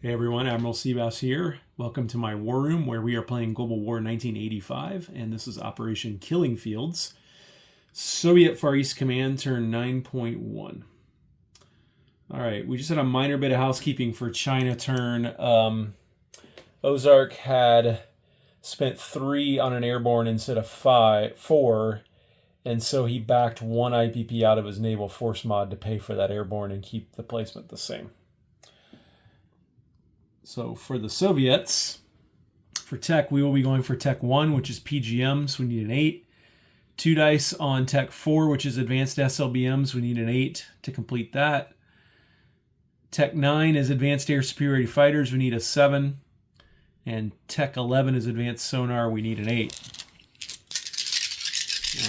Hey everyone, Admiral Seabass here. Welcome to my war room where we are playing Global War 1985, and this is Operation Killing Fields. Soviet Far East Command, turn 9.1. Alright, we just had a minor bit of housekeeping for China turn. Ozark had spent 3 on an airborne instead of 4, and so he backed 1 IPP out of his naval force mod to pay for that airborne and keep the placement the same. So for the Soviets, for Tech, we will be going for Tech 1, which is PGMs. We need an 8. 2 dice on Tech 4, which is Advanced SLBMs. We need an 8 to complete that. Tech 9 is Advanced Air Superiority Fighters. We need a 7. And Tech 11 is Advanced Sonar. We need an 8.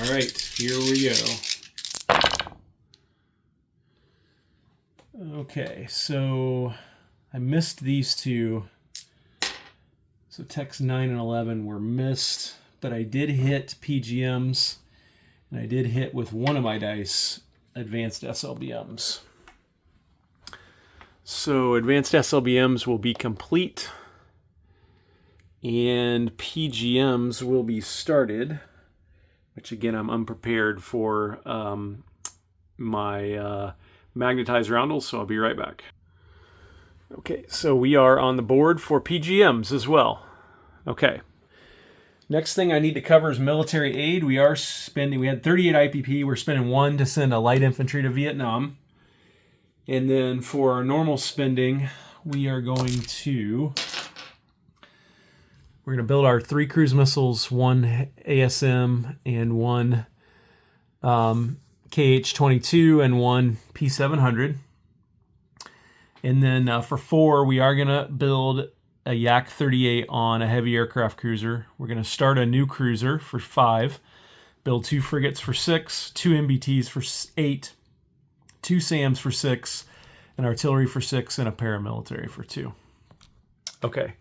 All right, here we go. Okay, so I missed these two. So Techs 9 and 11 were missed, but I did hit PGMs, and I did hit with one of my dice Advanced SLBMs. So Advanced SLBMs will be complete, and PGMs will be started, which again I'm unprepared for my magnetized roundels, so I'll be right back. Okay, so we are on the board for PGMs as well. Okay. Next thing I need to cover is military aid. We had 38 IPP. We're spending 1 to send a light infantry to Vietnam. And then for our normal spending, we're going to build our 3 cruise missiles, 1 ASM and 1 KH-22 and 1 P-700. And then for 4, we are going to build a Yak-38 on a heavy aircraft cruiser. We're going to start a new cruiser for 5, build 2 frigates for 6, 2 MBTs for 8, 2 SAMs for 6, an artillery for 6, and a paramilitary for 2. Okay,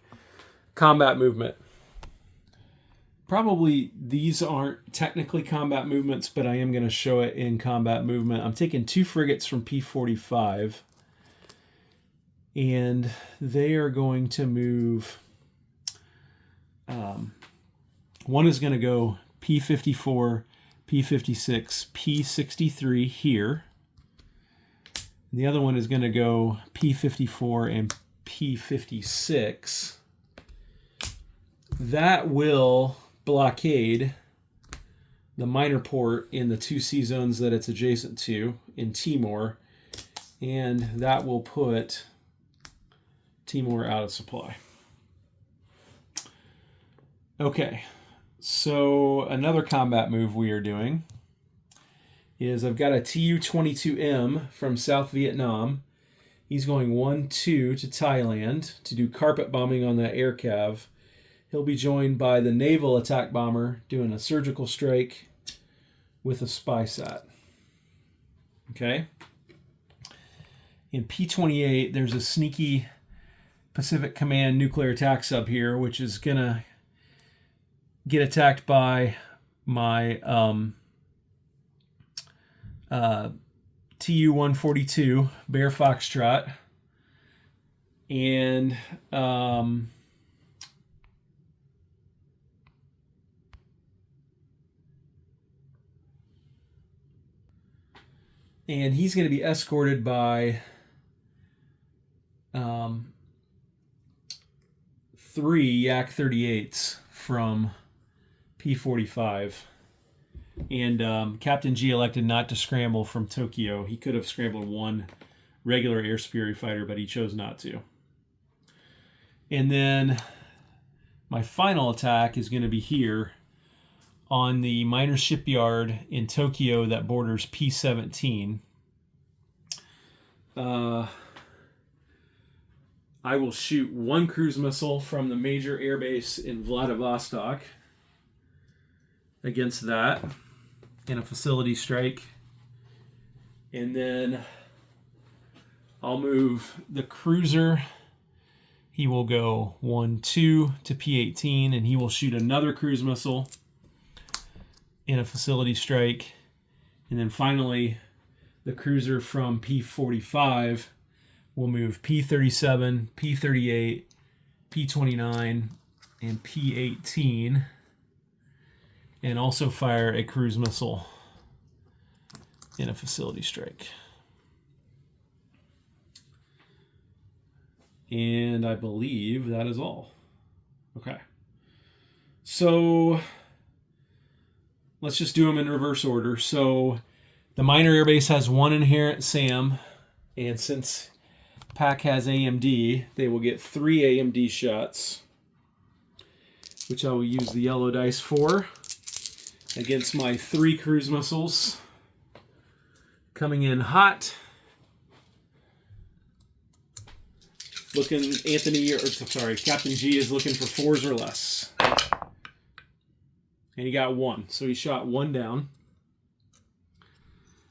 combat movement. Probably these aren't technically combat movements, but I am going to show it in combat movement. I'm taking 2 frigates from P-45. And they are going to move. One is going to go P-54, P-56, P-63 here. And the other one is going to go P-54 and P-56. That will blockade the minor port in the 2 sea zones that it's adjacent to in Timor. And that will put Timor out of supply. Okay, so another combat move we are doing is I've got a Tu-22M from South Vietnam. He's going 1-2 to Thailand to do carpet bombing on that air cav. He'll be joined by the naval attack bomber doing a surgical strike with a spy sat. Okay. In P-28, there's a sneaky Pacific Command nuclear attack sub here, which is going to get attacked by my Tu-142 Bear Foxtrot. And he's going to be escorted by 3 Yak-38s from P-45. And Captain G elected not to scramble from Tokyo. He could have scrambled 1 regular air superiority fighter, but he chose not to. And then my final attack is going to be here on the minor shipyard in Tokyo that borders P-17. I will shoot 1 cruise missile from the major airbase in Vladivostok against that in a facility strike. And then I'll move the cruiser. He will go 1-2 to P-18, and he will shoot another cruise missile in a facility strike. And then finally, the cruiser from P-45 will move P-37, P-38, P-29, and P-18, and also fire a cruise missile in a facility strike. And I believe that is all. Okay. So let's just do them in reverse order. So the minor airbase has one inherent SAM, and since PAC has AMD, they will get 3 AMD shots, which I will use the yellow dice for, against my 3 cruise missiles. Coming in hot. Captain G is looking for 4s or less. And he got 1, so he shot 1 down.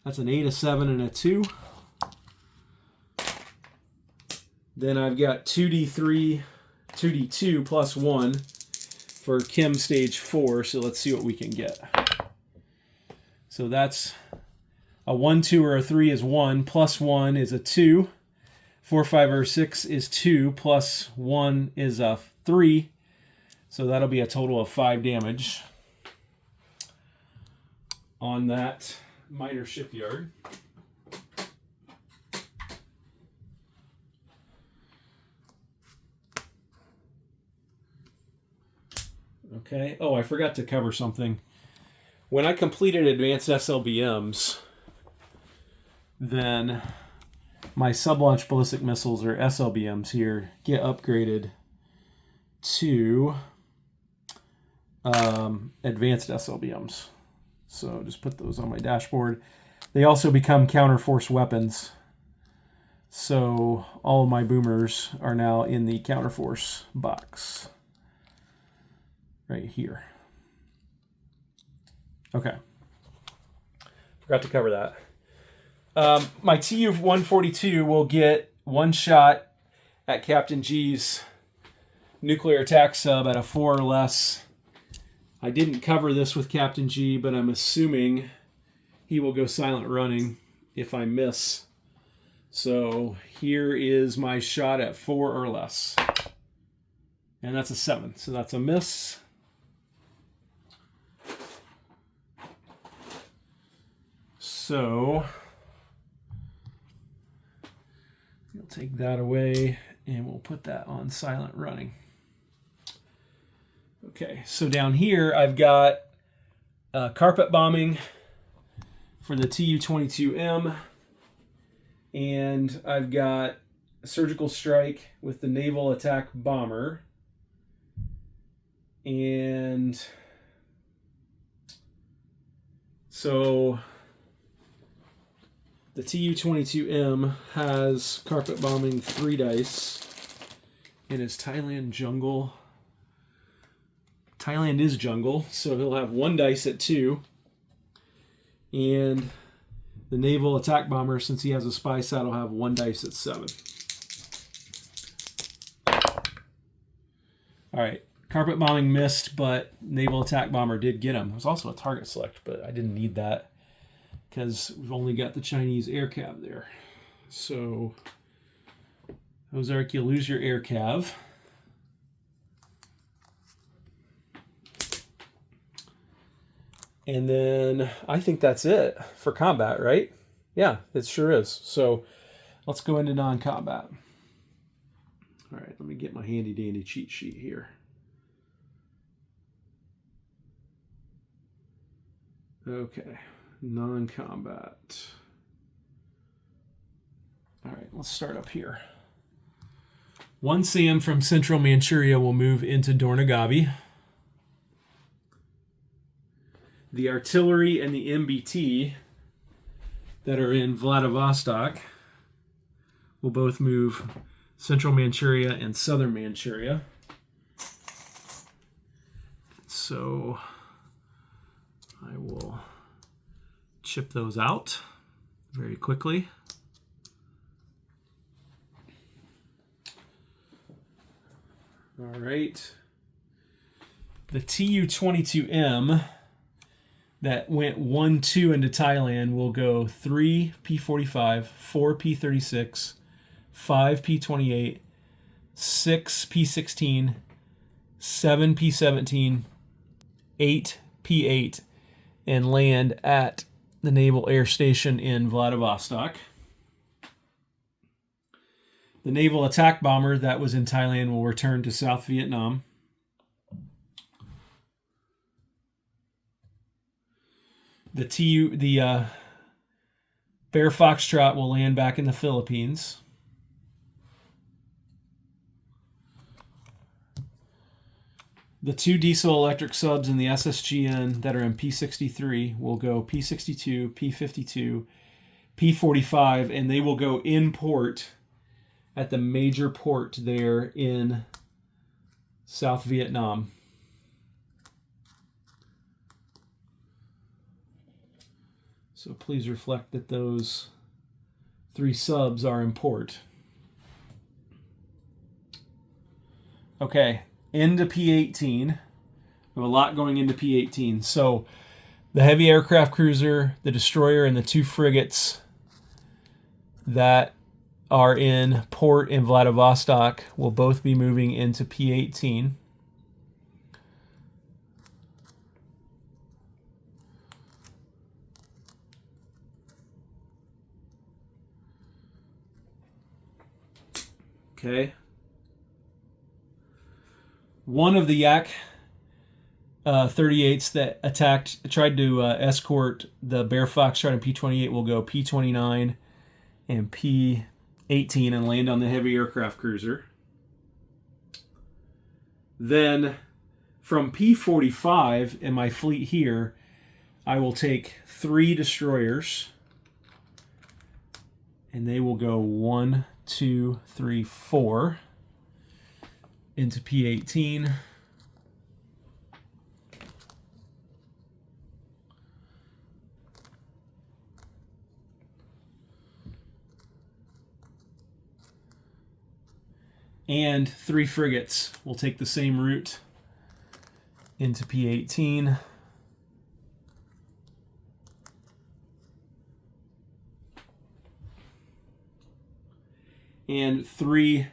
That's an 8, a 7, and a 2. Then I've got 2D3, 2D2 plus 1 for Kim stage 4, so let's see what we can get. So that's a 1, 2, or a 3 is 1, plus 1 is a 2. 4, 5, or 6 is 2, plus 1 is a 3. So that'll be a total of 5 damage on that minor shipyard. Okay. Oh, I forgot to cover something. When I completed advanced SLBMs, then my sub-launch ballistic missiles, or SLBMs here, get upgraded to advanced SLBMs. So just put those on my dashboard. They also become counter-force weapons. So all of my boomers are now in the counter-force box right here. Okay. Forgot to cover that. My Tu-142 will get 1 shot at Captain G's nuclear attack sub at a 4 or less. I didn't cover this with Captain G, but I'm assuming he will go silent running if I miss. So here is my shot at 4 or less. And that's a 7, so that's a miss. So we'll take that away and we'll put that on silent running. Okay, so down here I've got carpet bombing for the Tu-22M, and I've got a surgical strike with the naval attack bomber, and so the Tu-22M has carpet bombing 3 dice in his Thailand jungle. Thailand is jungle, so he'll have 1 dice at 2. And the naval attack bomber, since he has a spy sat, will have 1 dice at 7. Alright, carpet bombing missed, but naval attack bomber did get him. There was also a target select, but I didn't need that because we've only got the Chinese air cav there. So, Ozark, you lose your air cav. And then I think that's it for combat, right? Yeah, it sure is. So let's go into non-combat. All right, let me get my handy dandy cheat sheet here. Okay, non-combat. All right, let's start up here. 1 SAM from Central Manchuria will move into Dornagavi. The artillery and the MBT that are in Vladivostok will both move Central Manchuria and Southern Manchuria. So I will chip those out very quickly. All right. The Tu-22M that went 1-2 into Thailand will go 3 P-45, 4 P-36, 5 P-28, 6 P-16, 7 P-17, 8 P-8, and land at the Naval Air Station in Vladivostok. The naval attack bomber that was in Thailand will return to South Vietnam. The Bear Foxtrot will land back in the Philippines. The 2 diesel-electric subs in the SSGN that are in P-63 will go P-62, P-52, P-45, and they will go in port at the major port there in South Vietnam. So please reflect that those 3 subs are in port. Okay, into P-18. We have a lot going into P-18. So the heavy aircraft cruiser, the destroyer, and the 2 frigates that are in port in Vladivostok will both be moving into P-18. Okay. One of the Yak 38s that tried to escort the Bear Foxtrot and P-28 will go P-29 and P-18 and land on the heavy aircraft cruiser. Then from P-45 in my fleet here, I will take 3 destroyers, and they will go 1, 2, 3, 4 into P-18. And 3 frigates will take the same route into P-18. And 3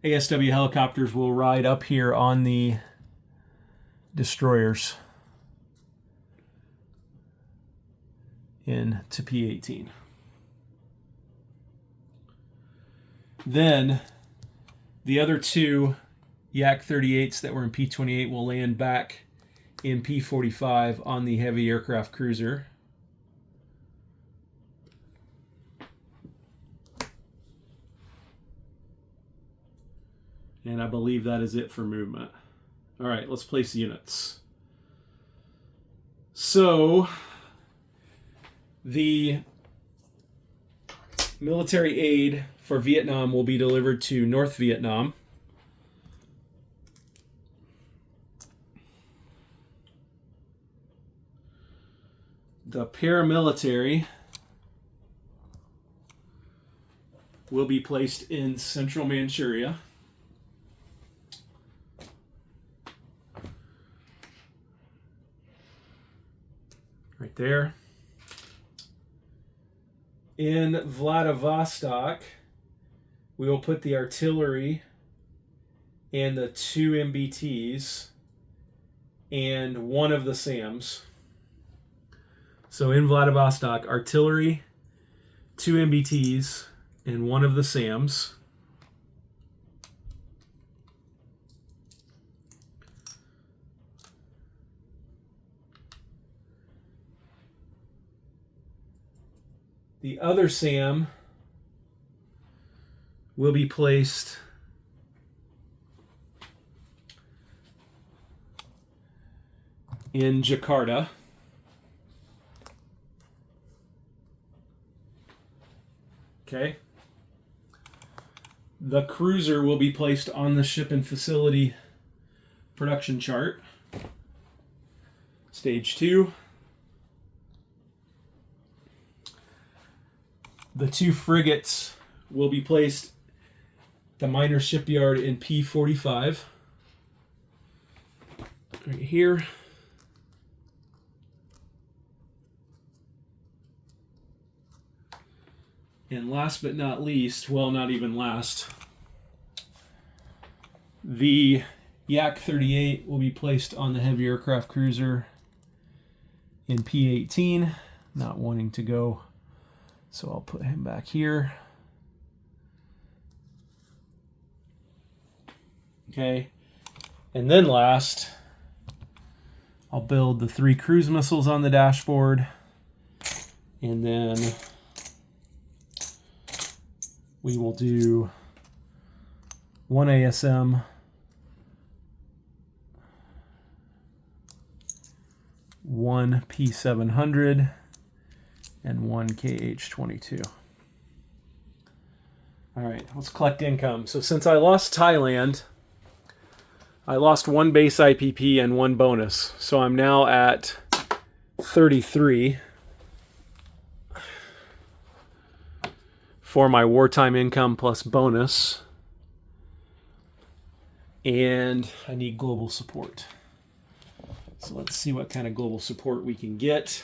ASW helicopters will ride up here on the destroyers into P-18. Then the other 2 Yak 38s that were in P-28 will land back in P-45 on the heavy aircraft cruiser. And I believe that is it for movement. All right, let's place units. So the military aid for Vietnam will be delivered to North Vietnam. The paramilitary will be placed in central Manchuria. Right there. In Vladivostok, we will put the artillery and the 2 MBTs and 1 of the SAMs. So in Vladivostok, artillery, 2 MBTs, and 1 of the SAMs. The other SAM will be placed in Jakarta. Okay. The cruiser will be placed on the ship and facility production chart. Stage 2. The 2 frigates will be placed at the minor shipyard in P-45. Right here. And last but not least, well, not even last, the Yak-38 will be placed on the heavy aircraft cruiser in P-18, not wanting to go, so I'll put him back here. Okay, and then last, I'll build the 3 cruise missiles on the dashboard, and then we will do 1 ASM, 1 P700, and 1 KH-22. All right, let's collect income. So since I lost Thailand, I lost 1 base IPP and 1 bonus. So I'm now at 33 for my wartime income plus bonus. And I need global support. So let's see what kind of global support we can get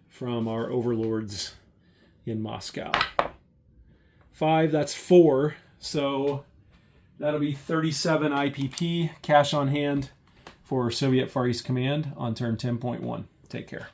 from our overlords in Moscow. 5, that's 4. So that'll be 37 IPP cash on hand for Soviet Far East Command on turn 10.1. Take care.